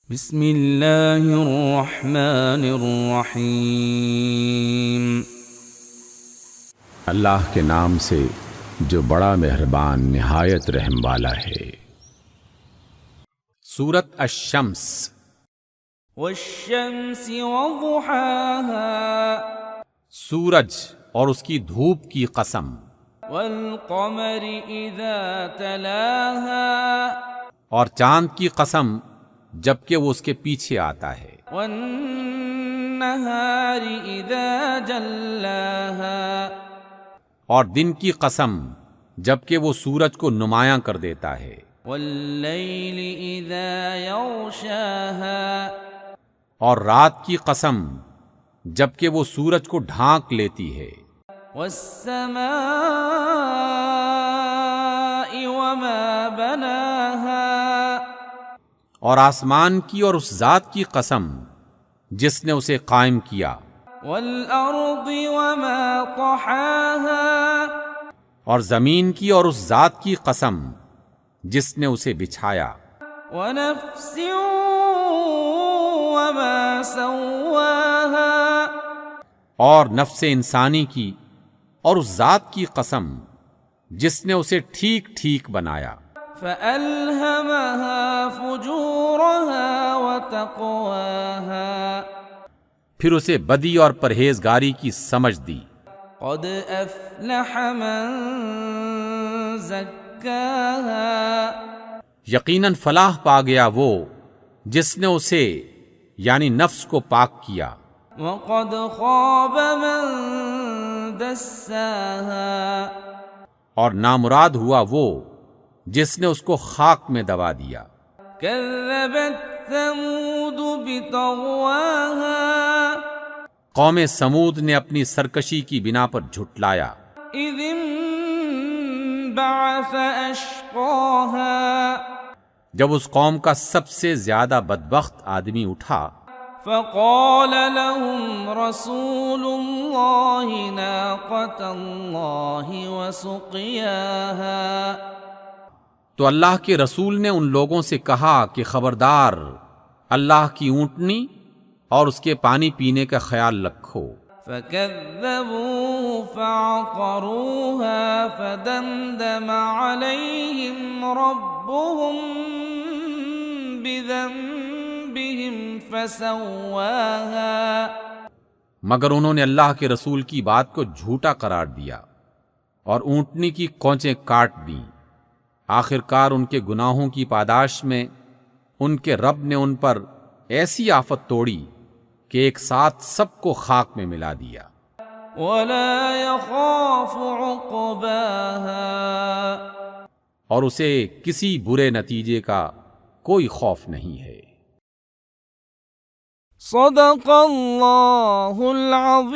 بسم اللہ الرحمن الرحیم۔ اللہ کے نام سے جو بڑا مہربان نہایت رحم والا ہے۔ سورۃ الشمس۔ والشمس وضحاها، سورج اور اس کی دھوپ کی قسم، والقمر اذا تلاها، اور چاند کی قسم جبکہ وہ اس کے پیچھے آتا ہے، والنہار اذا جلاها، اور دن کی قسم جبکہ وہ سورج کو نمایاں کر دیتا ہے، واللیل اذا یغشاها، اور رات کی قسم جبکہ وہ سورج کو ڈھانک لیتی ہے، والسماء وما بناها، اور آسمان کی اور اس ذات کی قسم جس نے اسے قائم کیا، والارض وما طحاها، اور زمین کی اور اس ذات کی قسم جس نے اسے بچھایا، ونفس وما سواها، اور نفس انسانی کی اور اس ذات کی قسم جس نے اسے ٹھیک ٹھیک بنایا، فألهمها فجورها وتقواها، پھر اسے بدی اور پرہیزگاری کی سمجھ دی، قد افلح من زکاها، یقیناً فلاح پا گیا وہ جس نے اسے یعنی نفس کو پاک کیا، وقد خاب من دساها، اور نامراد ہوا وہ جس نے اس کو خاک میں دبا دیا، كذبت ثمود بطغواها، قوم سمود نے اپنی سرکشی کی بنا پر جھٹلایا، إذ انبعث أشقاها، جب اس قوم کا سب سے زیادہ بدبخت آدمی اٹھا، فقال لهم رسول الله ناقة الله وسقياها، تو اللہ کے رسول نے ان لوگوں سے کہا کہ خبردار اللہ کی اونٹنی اور اس کے پانی پینے کا خیال رکھو، فكذبوه فعقروها فدمدم عليهم ربهم بذنبهم فسواها، مگر انہوں نے اللہ کے رسول کی بات کو جھوٹا قرار دیا اور اونٹنی کی کونچیں کاٹ دیں، آخرکار ان کے گناہوں کی پاداش میں ان کے رب نے ان پر ایسی آفت توڑی کہ ایک ساتھ سب کو خاک میں ملا دیا، ولا يخاف عقباها، اور اسے کسی برے نتیجے کا کوئی خوف نہیں ہے۔ صدق اللہ العظیم۔